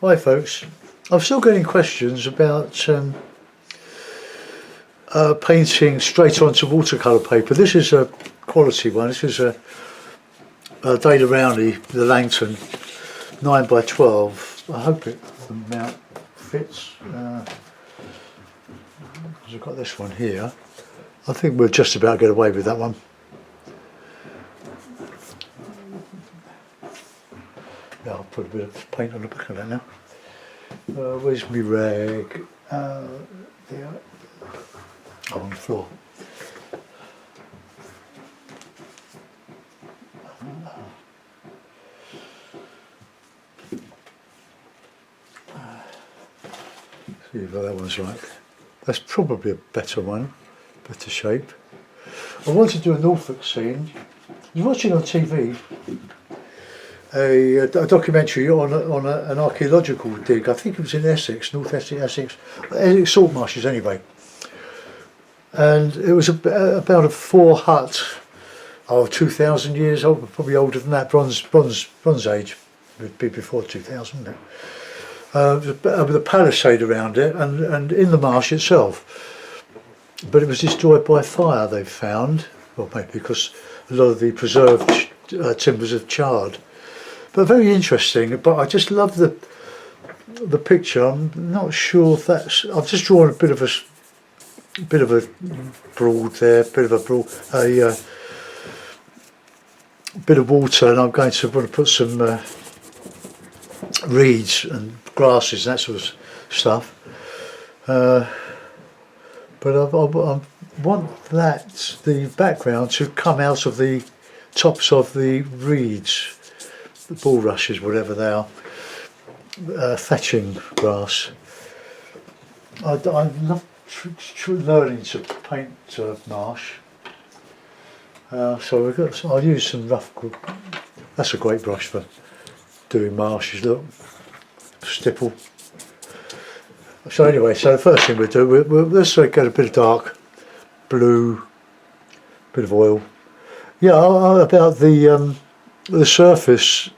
Hi folks, I'm still getting questions about painting straight onto watercolour paper. This is a quality one. This is a Dale Rowney, the Langton 9x12. I hope the mount fits. I've got this one here. I think we'll just about get away with that one. Yeah, I'll put a bit of paint on the back of that now. Where's my rag? There. Oh, on the floor. See if that one's right. That's probably a better one, better shape. I want to do a Norfolk scene. I was watching on TV a documentary on an archaeological dig. I think it was in Essex, North Essex salt marshes anyway. And it was about a 4 hut, 2,000 years old, probably older than that, Bronze Age, would be before 2000. With a palisade around it and in the marsh itself. But it was destroyed by fire, they've found, well maybe because a lot of the preserved timbers have charred. But very interesting. But I just love the picture. I'm not sure if that's. I've just drawn a bit of a broad there, bit of water, and I'm going to want to put some reeds and grasses and that sort of stuff. But I want the background to come out of the tops of the reeds. The bulrushes, whatever they are, thatching grass. I love learning to paint marsh. So I'll use some rough. That's a great brush for doing marshes. Look, stipple. So anyway, so the first thing we'll do, let's get a bit of dark blue, bit of oil. Yeah, about the surface.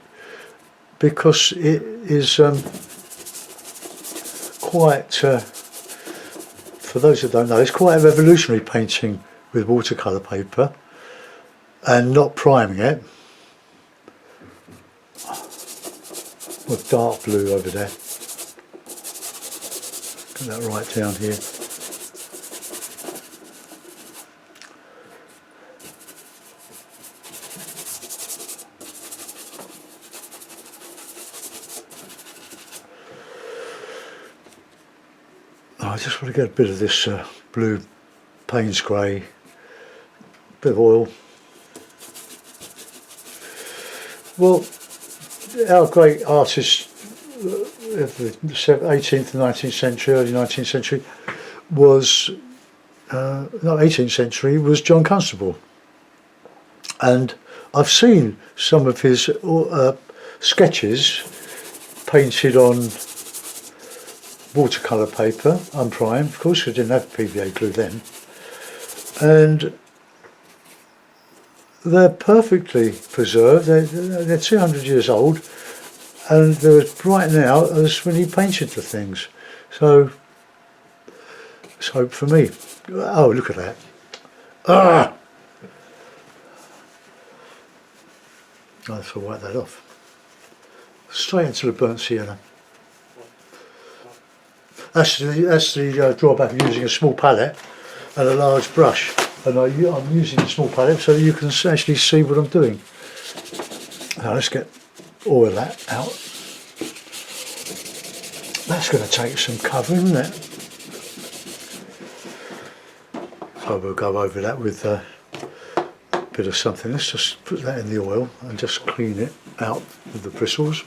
Because it is quite, for those that don't know, it's quite a revolutionary painting with watercolour paper and not priming it. With dark blue over there. Get that right down here. I just want to get a bit of this blue Payne's grey, bit of oil. Well, our great artists of the 18th and 19th century, early 19th century, was, not 18th century, was John Constable. And I've seen some of his sketches painted on watercolour paper, unprimed, of course, we didn't have PVA glue then, and they're perfectly preserved. They're 200 years old, and they're as bright now as when he painted the things. So let's hope for me. Oh, look at that! Ah! I have to wipe that off. Straight into the burnt sienna. That's the drawback of using a small palette and a large brush. And I'm using a small palette so you can actually see what I'm doing. Now let's get all of that out. That's going to take some cover, isn't it? So we'll go over that with a bit of something. Let's just put that in the oil and just clean it out with the bristles.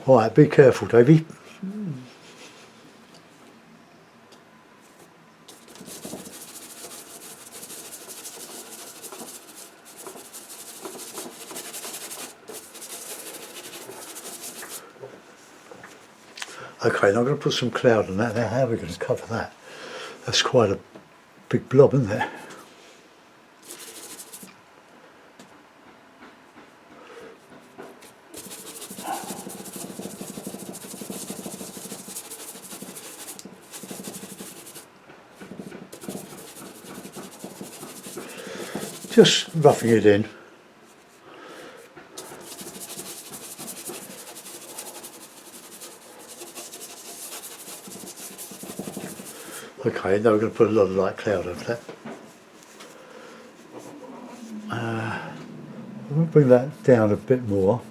Alright, be careful, Davey. Okay, now I'm going to put some cloud on that. Now, how are we going to cover that? That's quite a big blob, isn't it? just roughing it in. Okay, now we're going to put a lot of light cloud over that. I'm going to bring that down a bit more.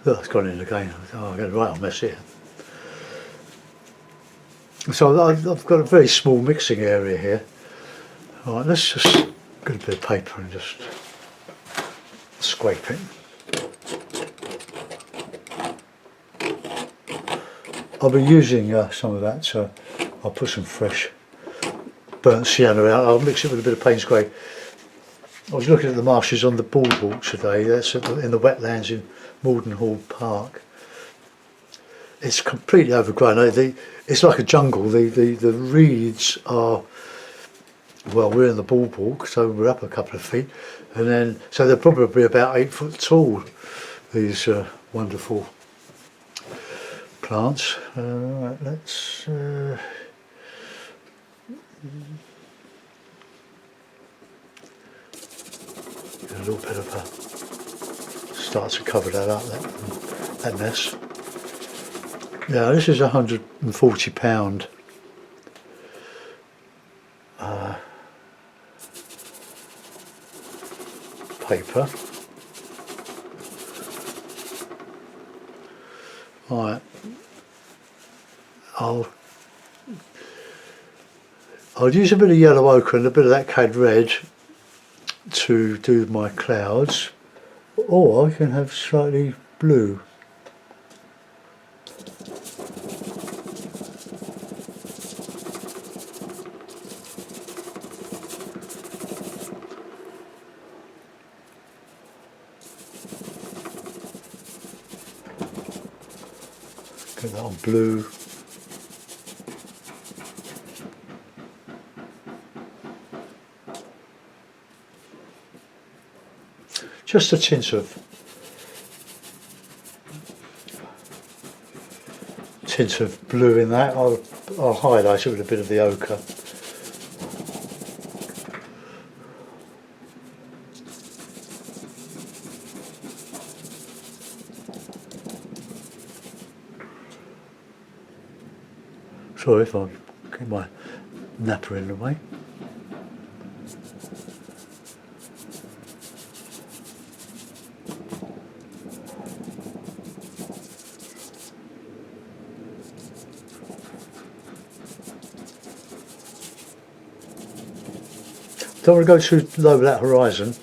Oh, it's gone in again. Oh, I'm going to right on mess here. So I've got a very small mixing area here. All right, let's just get a bit of paper and just scrape it. I'll be using some of that, so I'll put some fresh burnt sienna out. I'll mix it with a bit of paint spray. I was looking at the marshes on the boardwalk today. That's in the wetlands in Maldenhall Park. It's completely overgrown. It's like a jungle. The reeds are, well, we're in the boardwalk, so we're up a couple of feet, and then so they're probably about 8 foot tall. These wonderful plants. Right, let's. Get a little bit of a start to cover that up, that mess. Yeah, this is £140 paper. Right, I'll use a bit of yellow ochre and a bit of that cad red to do my clouds, or I can have slightly blue. Get that on blue. Just a tint of blue in that. I'll highlight it with a bit of the ochre. Sorry if I get my napper in the way. Don't want to go too low with that horizon.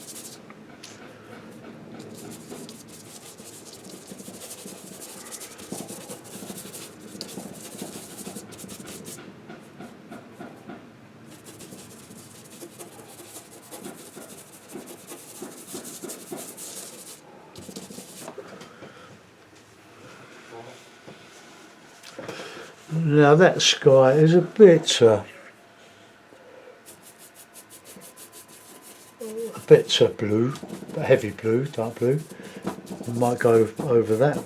Now that sky is a bit blue, heavy blue, dark blue. I might go over that.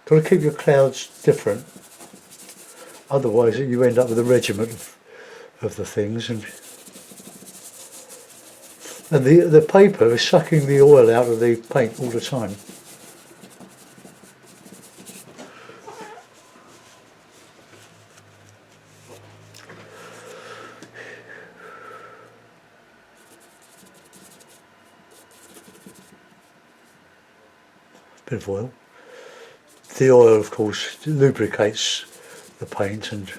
Got to keep your clouds different, otherwise you end up with a regiment of the things, and the paper is sucking the oil out of the paint all the time. Bit of oil. The oil, of course, lubricates the paint and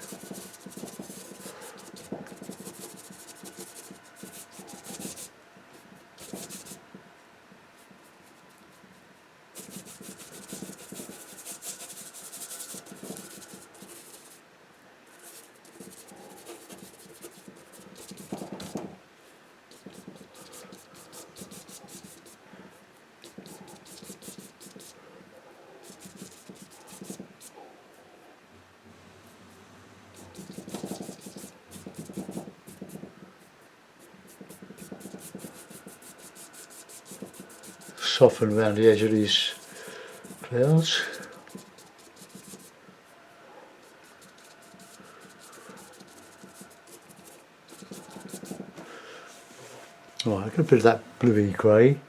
soften around the edge of these clouds. Right, I'm going to put that bluey grey.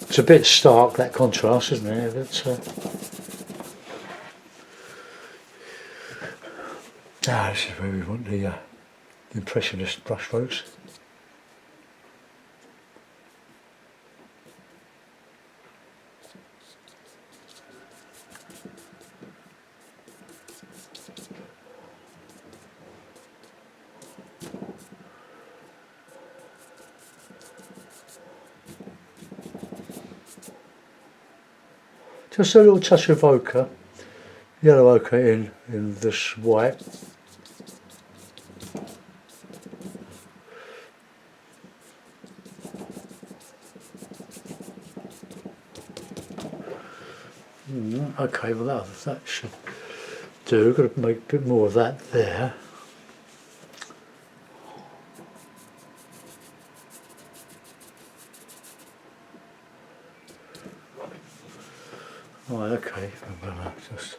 It's a bit stark, that contrast, isn't it? That's, this is where we want the impressionist brushstrokes. Just a little touch of ochre, yellow ochre in this white. Okay, well that should do. Got to make a bit more of that there. Right, okay, just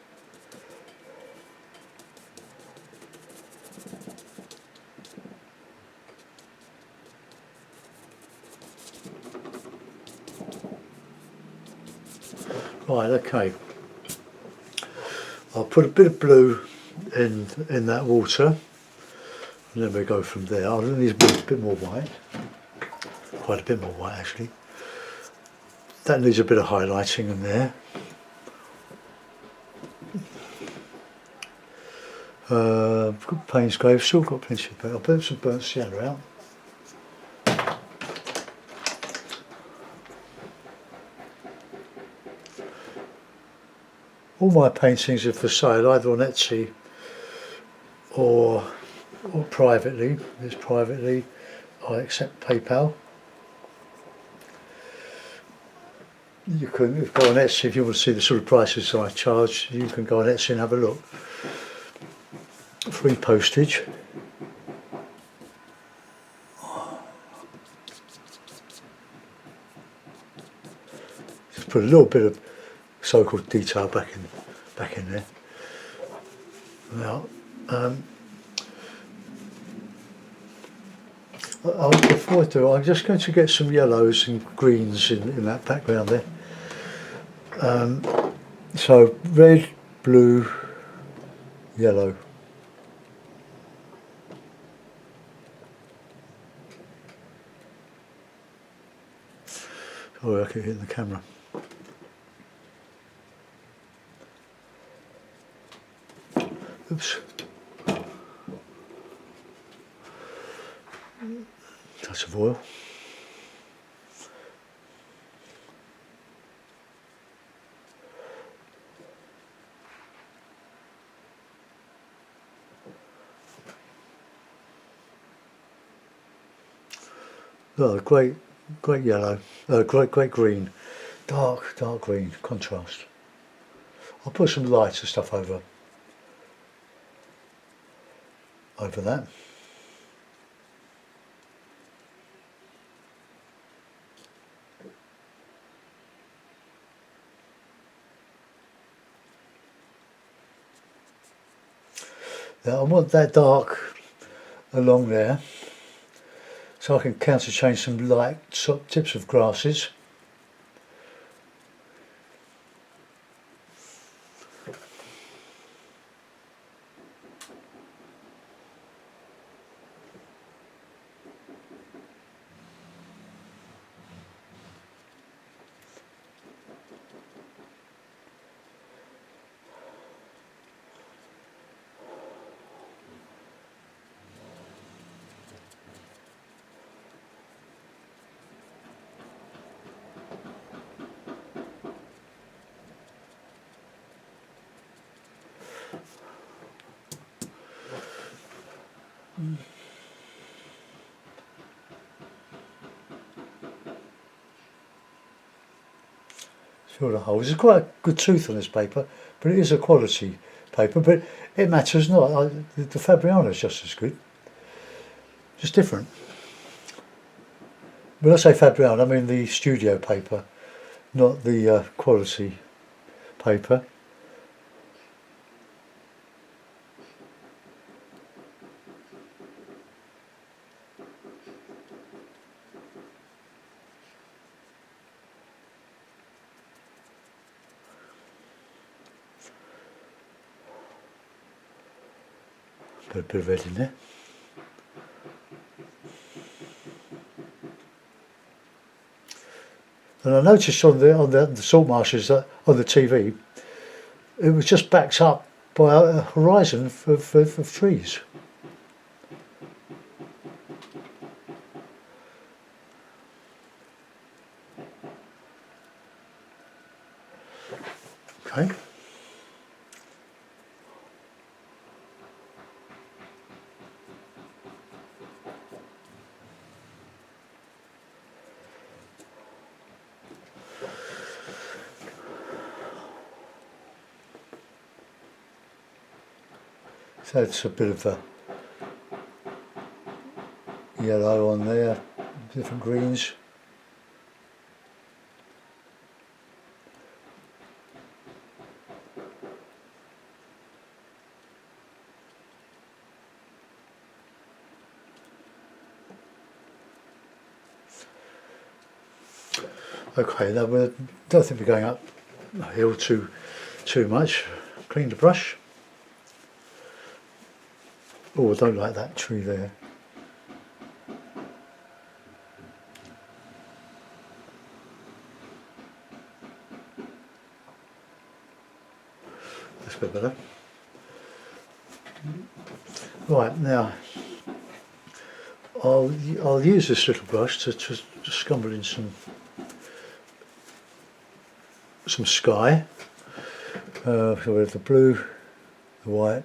right, okay. I'll put a bit of blue in that water, and then we go from there. I'll need a bit more white, quite a bit more white actually. That needs a bit of highlighting in there. I've got Payne's Grave, still got plenty of paint. I'll put some burnt sienna out. All my paintings are for sale, either on Etsy or privately. There's privately. I accept PayPal. You can go on Etsy if you want to see the sort of prices I charge. You can go on Etsy and have a look. Free postage. Just put a little bit of so-called detail back in there. Now, before I do, I'm just going to get some yellows and greens in that background there. So red, blue, yellow. Oh, I keep hitting the camera. Oops. Touch of oil. Oh, great yellow, great green, dark green contrast. I'll put some lighter stuff over that. Now I want that dark along there, so I can counterchange some light tips of grasses. fill the holes. There's quite a good tooth on this paper, but it is a quality paper, but it matters not. The Fabriano is just as good, just different. When I say Fabriano, I mean the studio paper, not the quality paper. Put a bit of red in there. And I noticed on the salt marshes that on the TV, it was just backed up by a horizon of trees. Okay. So it's a bit of a yellow on there, different greens. Okay, now we don't think we're going up the hill too much. Clean the brush. Oh, I don't like that tree there. That's a bit better. Right, now I'll use this little brush to scumble in some sky. So we have the blue, the white.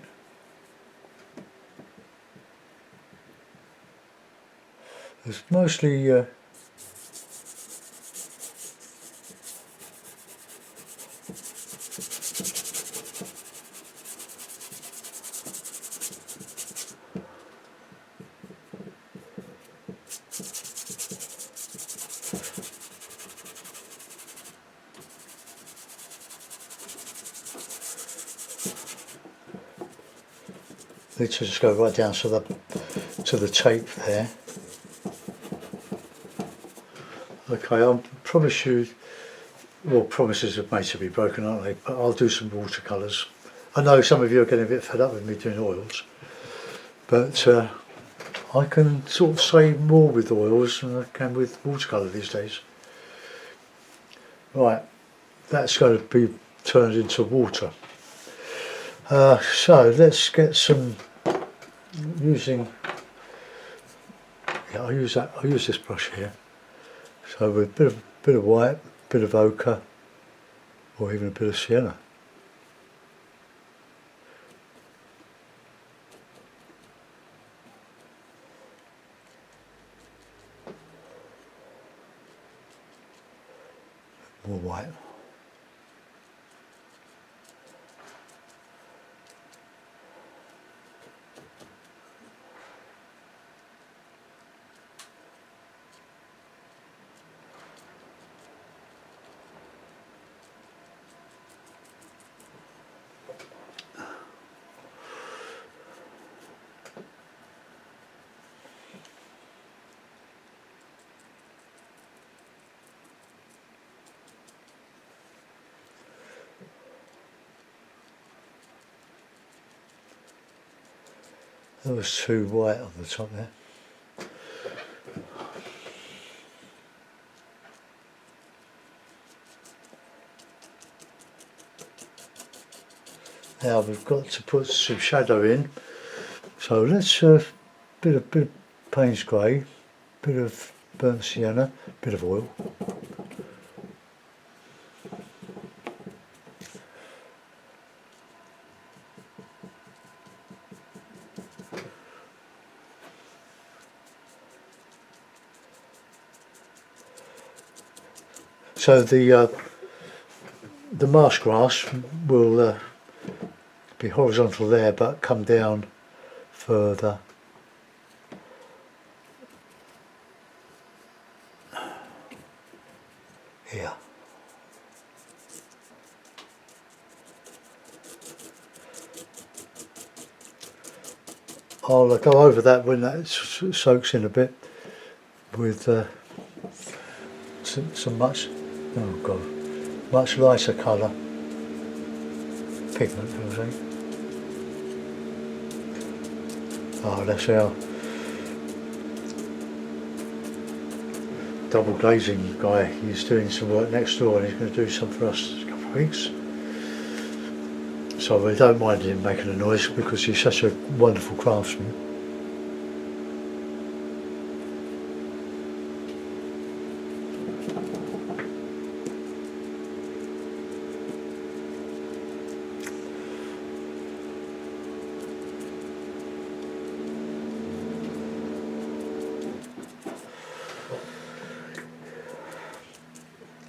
It's mostly need to just go right down to the tape there. Okay, I promise you, well, promises are made to be broken, aren't they? But I'll do some watercolours. I know some of you are getting a bit fed up with me doing oils, but I can sort of say more with oils than I can with watercolour these days. Right, that's going to be turned into water. So let's get some using. Yeah, I'll use this brush here. So with a bit of white, a bit of ochre, or even a bit of sienna. More white. There was too white on the top there. Now we've got to put some shadow in. So let's bit of Payne's grey, bit of burnt sienna, bit of oil. So the the marsh grass will be horizontal there, but come down further. Here. I'll go over that when that soaks in a bit with some much lighter colour pigment, you'll see. Oh, that's our double glazing guy. He's doing some work next door and he's going to do some for us in a couple of weeks. So we don't mind him making a noise because he's such a wonderful craftsman.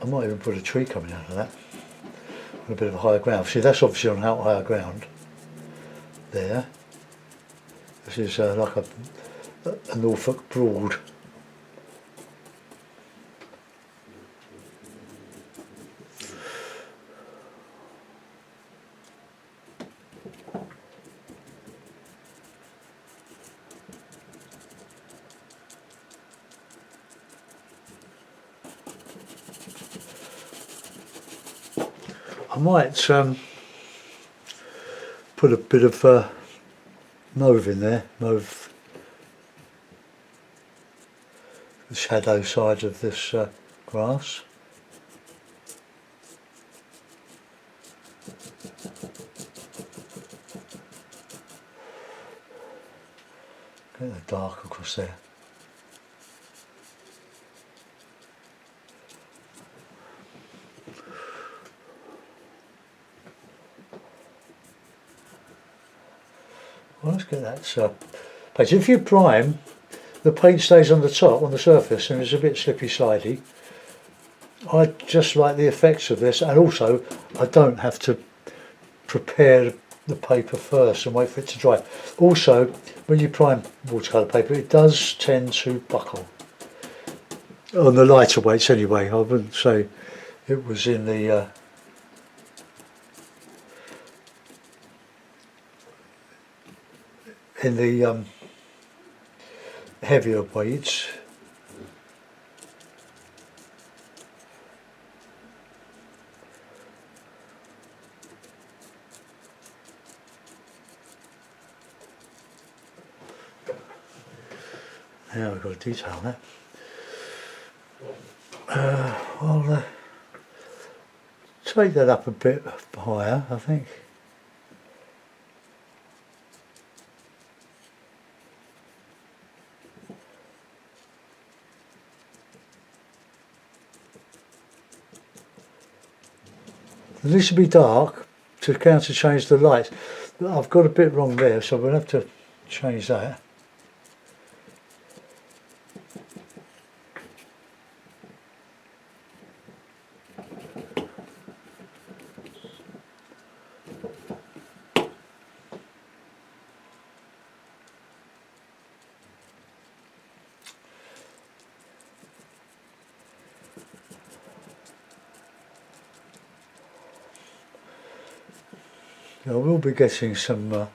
I might even put a tree coming out of that. A bit of a higher ground. See, that's obviously on higher ground there. This is like a Norfolk Broad. I might put a bit of mauve in there, mauve, the shadow side of this grass. Get the dark across there. Well, let's get that page. If you prime, the paint stays on the top, on the surface, and it's a bit slippy slidey. I just like the effects of this, and also I don't have to prepare the paper first and wait for it to dry. Also, when you prime watercolour paper, it does tend to buckle. On the lighter weights anyway. I wouldn't say it was in the heavier weights. Now we've got to detail that. I'll take that up a bit higher, I think. It needs to be dark to counter change the light. I've got a bit wrong there, so we'll have to change that. I will be getting some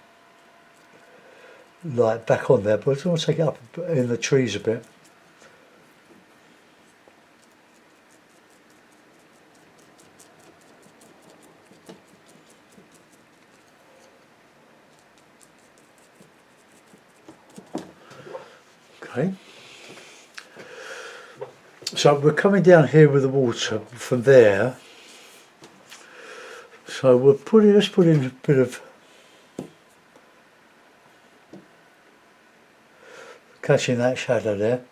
light back on there, but I just want to take it up in the trees a bit. Okay. So we're coming down here with the water from there. So let's put in a bit of catching that shadow there.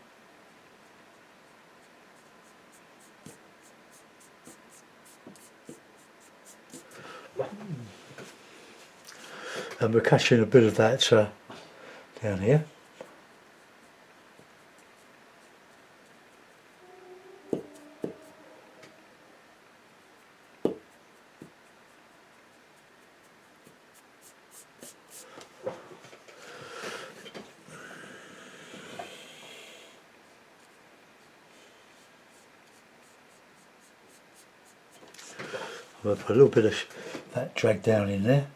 And we're catching a bit of that down here. I'll put a little bit of that drag down in there.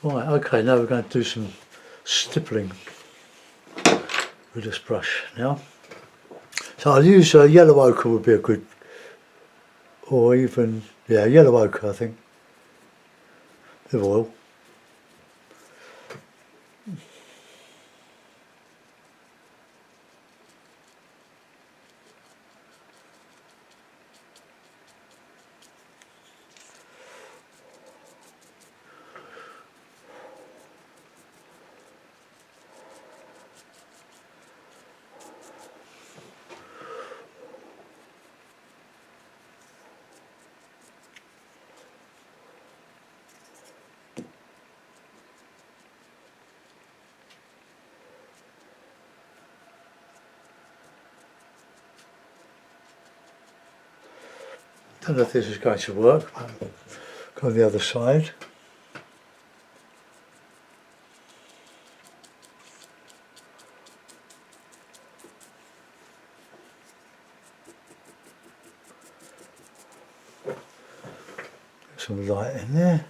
Right, okay, now we're going to do some stippling with this brush now. So I'll use yellow ochre would be a good, or even, yeah, yellow ochre I think, with oil. Don't know if this is going to work, but go on the other side. Get some light in there.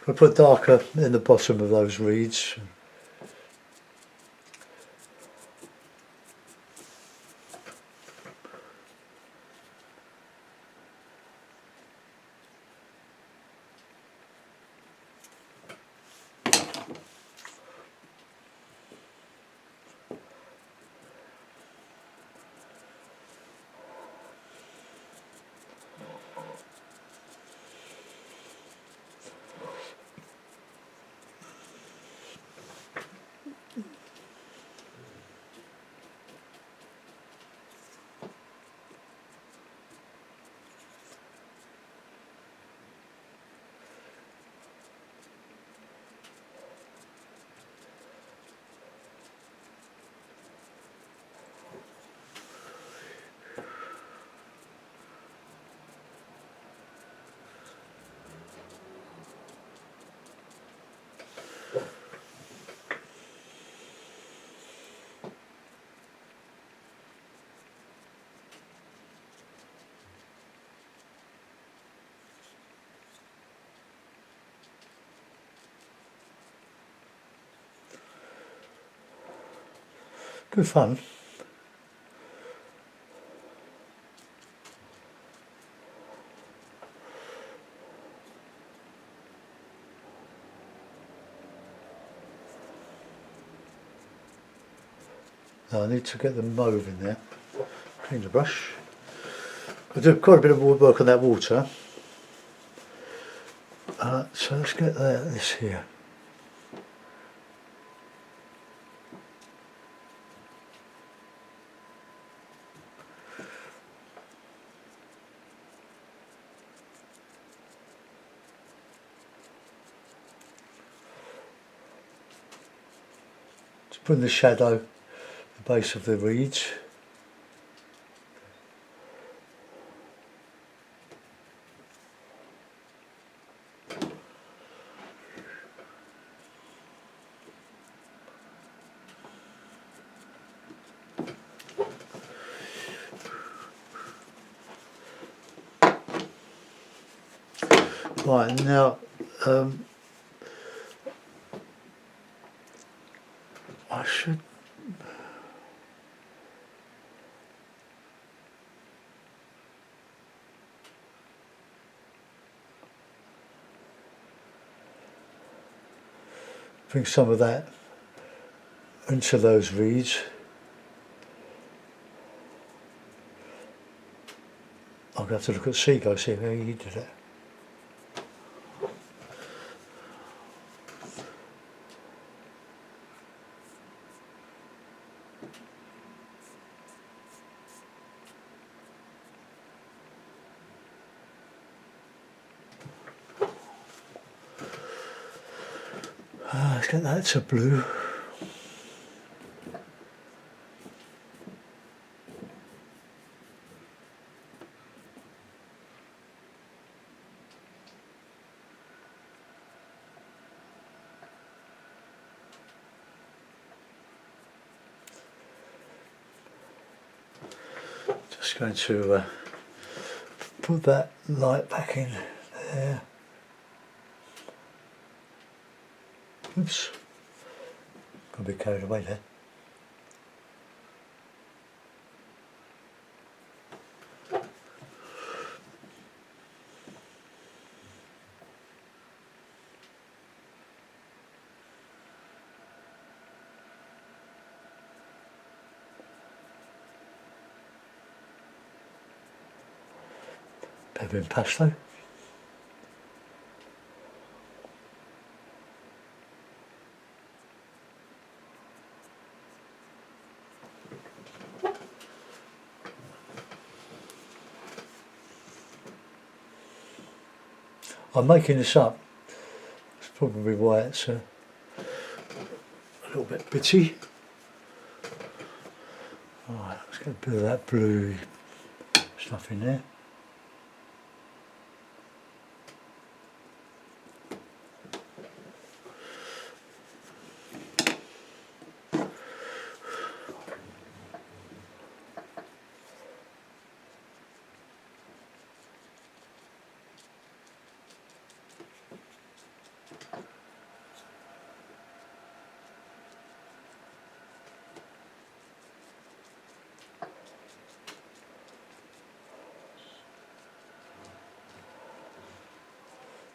I'll put darker in the bottom of those reeds. Good fun. Now I need to get the mauve in there. Clean the brush. I did quite a bit of work on that water. So let's get this here. To put in the shadow, the base of the reeds. Right, now I should bring some of that into those reeds. I'll have to look at Seago, see how he did it. Let's get that to blue. Just going to put that light back in there. Oops, got a bit carried away there. Pepper and pesto. I'm making this up. That's probably why it's a little bit bitty. Alright, let's get a bit of that blue stuff in there.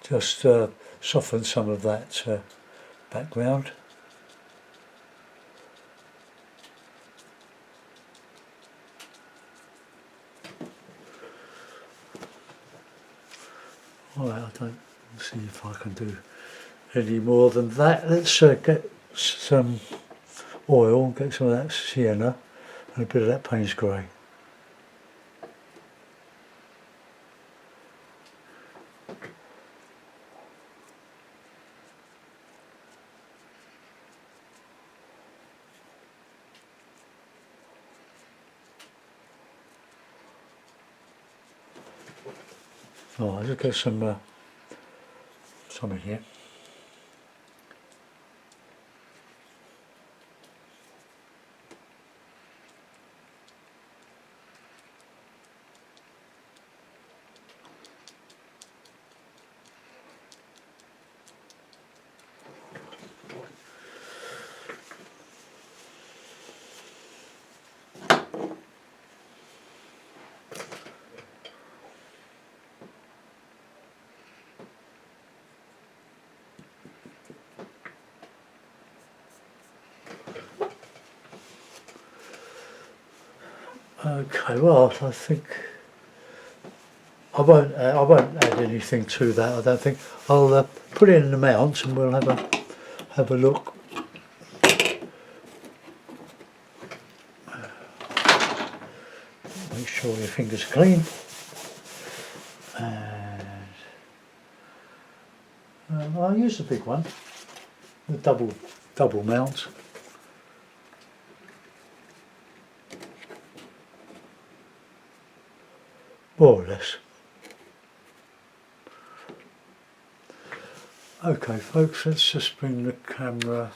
Just soften some of that background. Alright, I don't see if I can do any more than that. Let's get some oil, get some of that sienna and a bit of that Payne's grey. Oh, I'll just get some in here. Okay, well, I think I won't add anything to that. I don't think. I'll put it in the mount and we'll have a look. Make sure your fingers are clean. And I'll use the big one, the double mount. More or less. Okay folks, let's just bring the camera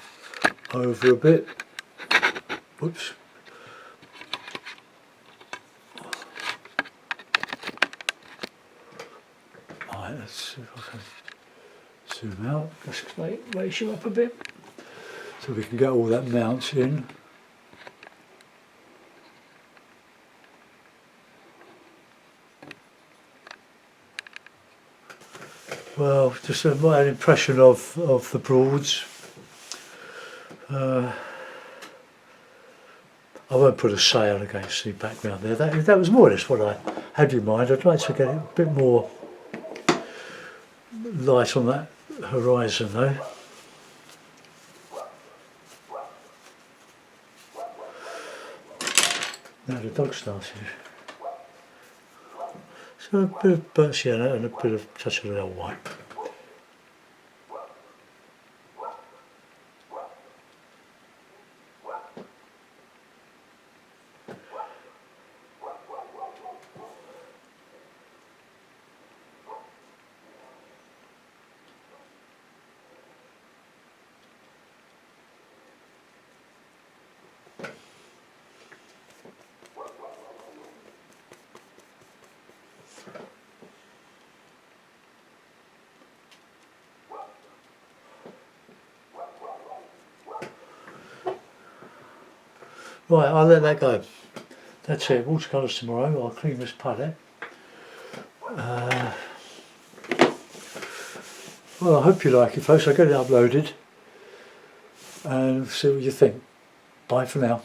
over a bit. Whoops. Alright, let's see if I can zoom out. Let's raise you up a bit so we can get all that mount in. Well, just an impression of the Broads. I won't put a sail against the background there. That was more or less what I had in mind. I'd like to get a bit more light on that horizon though. Now the dog started. So a bit of burnt sienna and a bit of touch of oil wipe. Right, I'll let that go. That's it, watercolours tomorrow. I'll clean this palette. Well, I hope you like it, folks. I'll get it uploaded and see what you think. Bye for now.